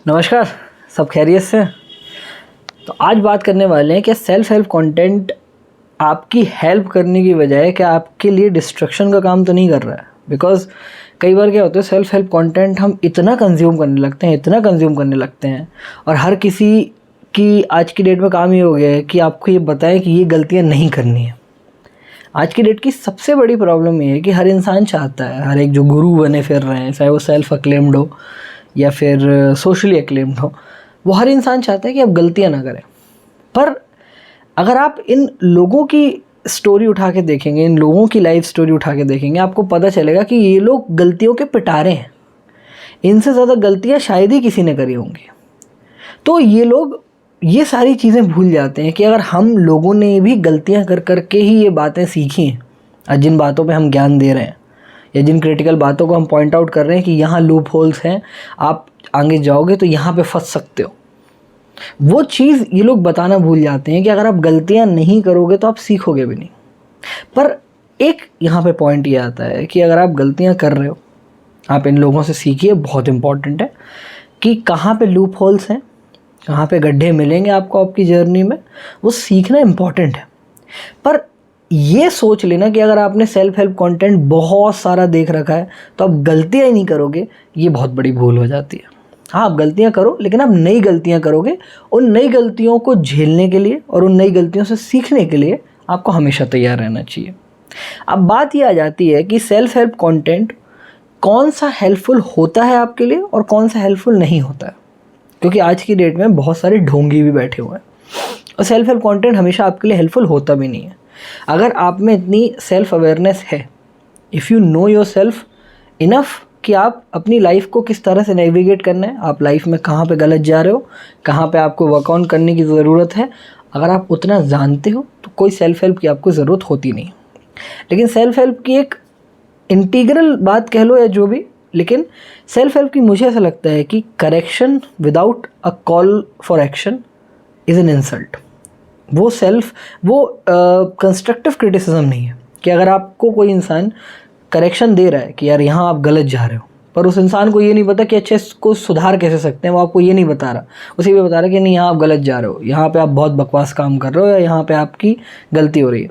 नमस्कार, सब खैरियत से। तो आज बात करने वाले हैं कि सेल्फ हेल्प कंटेंट आपकी हेल्प करने की बजाय क्या आपके लिए डिस्ट्रक्शन का काम तो नहीं कर रहा है। बिकॉज़ कई बार क्या होता है, सेल्फ हेल्प कंटेंट हम इतना कंज्यूम करने लगते हैं और हर किसी की आज की डेट में काम ये हो गया है कि आपको ये बताएं कि ये गलतियाँ नहीं करनी है। आज की डेट की सबसे बड़ी प्रॉब्लम ये है कि हर इंसान चाहता है, हर एक जो गुरु बने फिर रहे हैं, चाहे वो सेल्फ अक्लेम्ड हो या फिर सोशली अक्लेम्ड हो, वो हर इंसान चाहता है कि आप गलतियां ना करें। पर अगर आप इन लोगों की स्टोरी उठा के देखेंगे, इन लोगों की लाइफ स्टोरी उठा के देखेंगे, आपको पता चलेगा कि ये लोग गलतियों के पिटारे हैं। इनसे ज़्यादा गलतियां शायद ही किसी ने करी होंगी। तो ये लोग ये सारी चीज़ें भूल जाते हैं कि अगर हम लोगों ने भी गलतियां कर कर के ही ये बातें सीखी हैं, और जिन बातों पे हम ज्ञान दे रहे हैं या जिन क्रिटिकल बातों को हम पॉइंट आउट कर रहे हैं कि यहाँ लूप होल्स हैं, आप आगे जाओगे तो यहाँ पे फंस सकते हो, वो चीज़ ये लोग बताना भूल जाते हैं कि अगर आप गलतियाँ नहीं करोगे तो आप सीखोगे भी नहीं। पर एक यहाँ पे पॉइंट ये आता है कि अगर आप गलतियाँ कर रहे हो, आप इन लोगों से सीखिए। बहुत इंपॉर्टेंट है कि कहाँ पे लूप होल्स हैं, कहाँ पे गड्ढे मिलेंगे आपको आपकी जर्नी में, वो सीखना इम्पॉर्टेंट है। पर ये सोच लेना कि अगर आपने सेल्फ हेल्प कंटेंट बहुत सारा देख रखा है तो आप गलतियाँ ही नहीं करोगे, ये बहुत बड़ी भूल हो जाती है। हाँ, आप गलतियाँ करो, लेकिन आप नई गलतियाँ करोगे। उन नई गलतियों को झेलने के लिए और उन नई गलतियों से सीखने के लिए आपको हमेशा तैयार रहना चाहिए। अब बात ये आ जाती है कि सेल्फ हेल्प कंटेंट कौन सा हेल्पफुल होता है आपके लिए और कौन सा हेल्पफुल नहीं होता है, क्योंकि आज की डेट में बहुत सारे ढोंगी भी बैठे हुए हैं और सेल्फ हेल्प कंटेंट हमेशा आपके लिए हेल्पफुल होता भी नहीं है। अगर आप में इतनी सेल्फ अवेयरनेस है, if you know your self enough कि आप अपनी लाइफ को किस तरह से नेविगेट करना है, आप लाइफ में कहाँ पे गलत जा रहे हो, कहाँ पे आपको वर्क ऑन करने की ज़रूरत है, अगर आप उतना जानते हो तो कोई सेल्फ हेल्प की आपको ज़रूरत होती नहीं। लेकिन सेल्फ हेल्प की एक इंटीग्रल बात कह लो या जो भी, लेकिन सेल्फ हेल्प की मुझे ऐसा लगता है कि correction without a call for action is an insult. वो कंस्ट्रक्टिव क्रिटिसिज्म नहीं है कि अगर आपको कोई इंसान करेक्शन दे रहा है कि यार यहाँ आप गलत जा रहे हो, पर उस इंसान को ये नहीं पता कि अच्छे इसको सुधार कैसे सकते हैं, वो आपको ये नहीं बता रहा, उसे भी बता रहा है कि नहीं यहाँ आप गलत जा रहे हो, यहाँ पे आप बहुत बकवास काम कर रहे हो या यहाँ पे आपकी गलती हो रही है।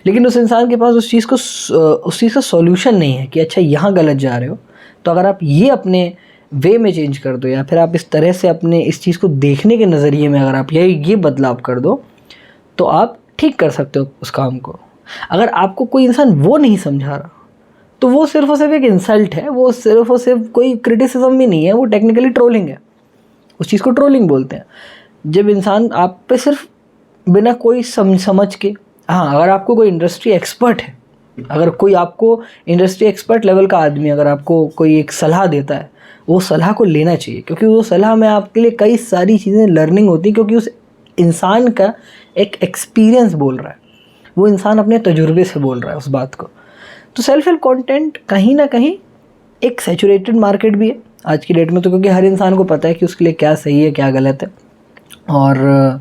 लेकिन उस इंसान के पास उस चीज़ का सॉल्यूशन नहीं है कि अच्छा यहाँ गलत जा रहे हो, तो अगर आप ये अपने वे में चेंज कर दो या फिर आप इस तरह से अपने इस चीज़ को देखने के नज़रिए में अगर आप ये बदलाव कर दो तो आप ठीक कर सकते हो उस काम को। अगर आपको कोई इंसान वो नहीं समझा रहा तो वो सिर्फ और सिर्फ एक इंसल्ट है, वो सिर्फ और सिर्फ कोई क्रिटिसिज्म भी नहीं है, वो टेक्निकली ट्रोलिंग है। उस चीज़ को ट्रोलिंग बोलते हैं। जब इंसान आप पे सिर्फ बिना कोई समझ के, हाँ, अगर आपको कोई इंडस्ट्री एक्सपर्ट है, अगर कोई आपको इंडस्ट्री एक्सपर्ट लेवल का आदमी अगर आपको कोई एक सलाह देता है, वो सलाह को लेना चाहिए, क्योंकि वो सलाह में आपके लिए कई सारी चीज़ें लर्निंग होती है, क्योंकि उस इंसान का एक एक्सपीरियंस बोल रहा है, वो इंसान अपने तजुर्बे से बोल रहा है उस बात को। तो सेल्फ हेल्प कंटेंट कहीं ना कहीं एक सैचुरेटेड मार्केट भी है आज की डेट में, तो क्योंकि हर इंसान को पता है कि उसके लिए क्या सही है क्या गलत है। और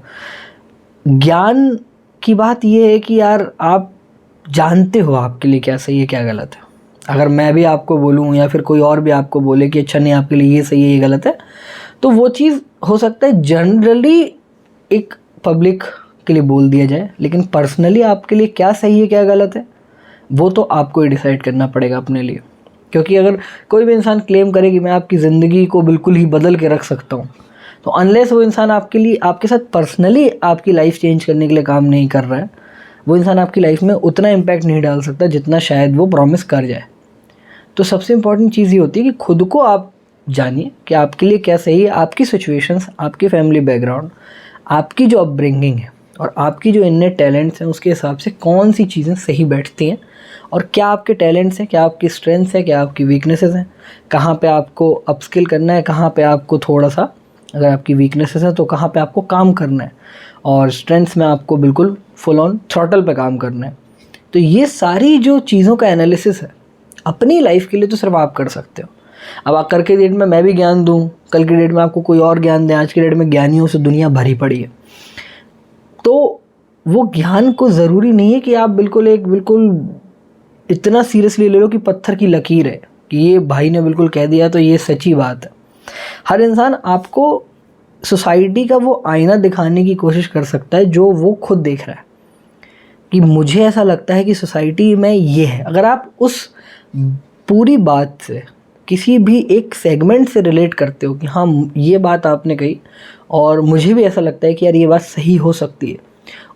ज्ञान की बात ये है कि यार आप जानते हो आपके लिए क्या सही है क्या गलत है। अगर मैं भी आपको बोलूँ या फिर कोई और भी आपको बोले कि अच्छा नहीं आपके लिए ये सही है ये गलत है, तो वो चीज़ हो सकता है जनरली एक पब्लिक के लिए बोल दिया जाए, लेकिन पर्सनली आपके लिए क्या सही है क्या गलत है वो तो आपको ही डिसाइड करना पड़ेगा अपने लिए। क्योंकि अगर कोई भी इंसान क्लेम करे कि मैं आपकी ज़िंदगी को बिल्कुल ही बदल के रख सकता हूँ, तो अनलेस वो इंसान आपके लिए आपके साथ पर्सनली आपकी लाइफ चेंज करने के लिए काम नहीं कर रहा है, वो इंसान आपकी लाइफ में उतना इम्पैक्ट नहीं डाल सकता जितना शायद वो प्रॉमिस कर जाए। तो सबसे इम्पॉर्टेंट चीज़ ये होती है कि खुद को आप जानिए कि आपके लिए क्या सही है, आपकी सिचुएशंस, आपकी फैमिली बैकग्राउंड, आपकी जो अपब्रिंगिंग है और आपकी जो इन्ने टैलेंट्स हैं उसके हिसाब से कौन सी चीज़ें सही बैठती हैं, और क्या आपके टैलेंट्स हैं, क्या आपकी स्ट्रेंथ्स हैं, क्या आपकी वीकनेसेस हैं, कहाँ पे आपको अपस्किल करना है, कहाँ पे आपको थोड़ा सा, अगर आपकी वीकनेसेस हैं तो कहाँ पे आपको काम करना है, और स्ट्रेंथ्स में आपको बिल्कुल फुल ऑन थ्रॉटल पे काम करना है। तो ये सारी जो चीज़ों का एनालिसिस है अपनी लाइफ के लिए तो सिर्फ आप कर सकते हो। अब आप कल की डेट में मैं भी ज्ञान दूँ, कल की डेट में आपको कोई और ज्ञान दें, आज की डेट में ज्ञानियों से दुनिया भरी पड़ी है, तो वो ज्ञान को ज़रूरी नहीं है कि आप बिल्कुल इतना सीरियसली ले लो कि पत्थर की लकीर है कि ये भाई ने बिल्कुल कह दिया तो ये सच्ची बात है। हर इंसान आपको सोसाइटी का वो आईना दिखाने की कोशिश कर सकता है जो वो खुद देख रहा है, कि मुझे ऐसा लगता है कि सोसाइटी में ये है। अगर आप उस पूरी बात से किसी भी एक सेगमेंट से रिलेट करते हो कि हाँ ये बात आपने कही और मुझे भी ऐसा लगता है कि यार ये बात सही हो सकती है,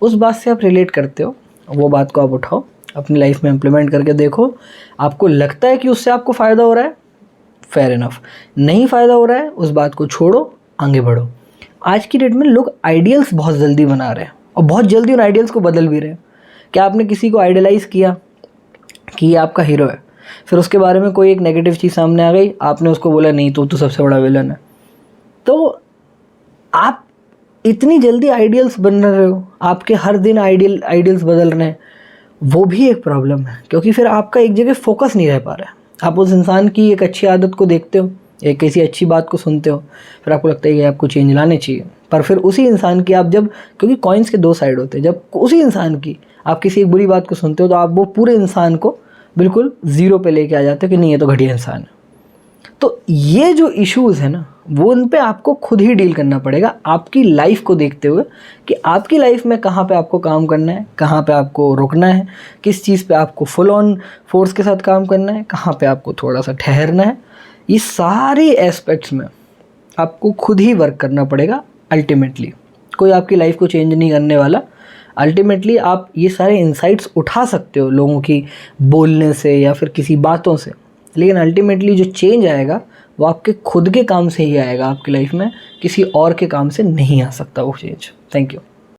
उस बात से आप रिलेट करते हो, वो बात को आप उठाओ, अपनी लाइफ में इम्प्लीमेंट करके देखो। आपको लगता है कि उससे आपको फ़ायदा हो रहा है, फेयर इनफ। नहीं फ़ायदा हो रहा है, उस बात को छोड़ो, आगे बढ़ो। आज की डेट में लोग आइडियल्स बहुत जल्दी बना रहे हैं और बहुत जल्दी उन आइडियल्स को बदल भी रहे हैं। क्या आपने किसी को आइडियलाइज़ किया कि ये आपका हीरो है, फिर उसके बारे में कोई एक नेगेटिव चीज़ सामने आ गई, आपने उसको बोला नहीं तो सबसे बड़ा विलन है, तो आप इतनी जल्दी आइडियल्स बन रहे हो, आपके हर दिन आइडियल्स बदल रहे हैं, वो भी एक प्रॉब्लम है, क्योंकि फिर आपका एक जगह फोकस नहीं रह पा रहा है। आप उस इंसान की एक अच्छी आदत को देखते हो, एक किसी अच्छी बात को सुनते हो, फिर आपको लगता है कि आपको चेंज लाने चाहिए, पर फिर उसी इंसान की आप जब, क्योंकि कॉइन्स के दो साइड होते हैं, जब उसी इंसान की आप किसी एक बुरी बात को सुनते हो तो आप वो पूरे इंसान को बिल्कुल ज़ीरो पे लेके आ जाते हो कि नहीं ये तो घटिया इंसान है। तो ये जो इश्यूज़ है ना, वो उन पे आपको खुद ही डील करना पड़ेगा, आपकी लाइफ को देखते हुए कि आपकी लाइफ में कहाँ पे आपको काम करना है, कहाँ पे आपको रुकना है, किस चीज़ पे आपको फुल ऑन फोर्स के साथ काम करना है, कहाँ पे आपको थोड़ा सा ठहरना है। ये सारे एस्पेक्ट्स में आपको खुद ही वर्क करना पड़ेगा। अल्टीमेटली कोई आपकी लाइफ को चेंज नहीं करने वाला। अल्टीमेटली आप ये सारे इंसाइट्स उठा सकते हो लोगों की बोलने से या फिर किसी बातों से, लेकिन अल्टीमेटली जो चेंज आएगा वो आपके खुद के काम से ही आएगा आपकी लाइफ में, किसी और के काम से नहीं आ सकता वो चेंज। Thank you.